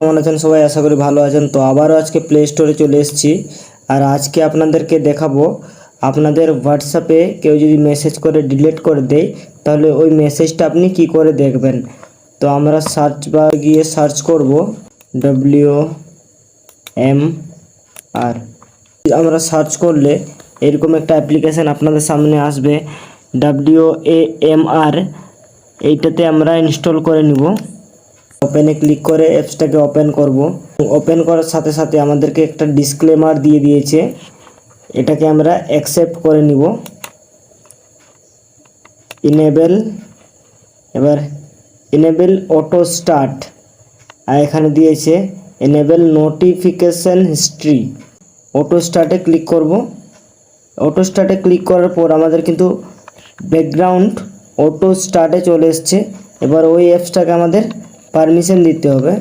কেমন আছেন সবাই? আশা করি ভালো আছেন। তো আবারও আজকে প্লে স্টোরে চলে এসেছি। আর আজকে আপনাদেরকে দেখাবো আপনাদের হোয়াটসঅ্যাপে কেউ যদি মেসেজ করে ডিলিট করে দেয় তাহলে ওই মেসেজটা আপনি কি করে দেখবেন। তো আমরা সার্চ বার গিয়ে সার্চ করব WMR। আমরা সার্চ করলে এরকম একটা অ্যাপ্লিকেশান আপনাদের সামনে আসবে WAMR। এইটাতে আমরা ইনস্টল করে নিব। ওপেনে ক্লিক করে অ্যাপসটাকে ওপেন করব। ওপেন করার সাথে সাথে আমাদেরকে একটা ডিসক্লেমার দিয়ে দিয়েছে, এটাকে আমরা অ্যাকসেপ্ট করে নিব। এনেবেল অটো স্টার্ট, আর এখানে দিয়েছে এনেবেল নোটিফিকেশন হিস্ট্রি। অটো স্টার্টে ক্লিক করব। অটো স্টার্টে ক্লিক করার পর আমাদের কিন্তু ব্যাকগ্রাউন্ড অটো স্টার্টে চলে এসছে। এবার ওই অ্যাপসটাকে আমাদের পারমিশন দিতে হবে।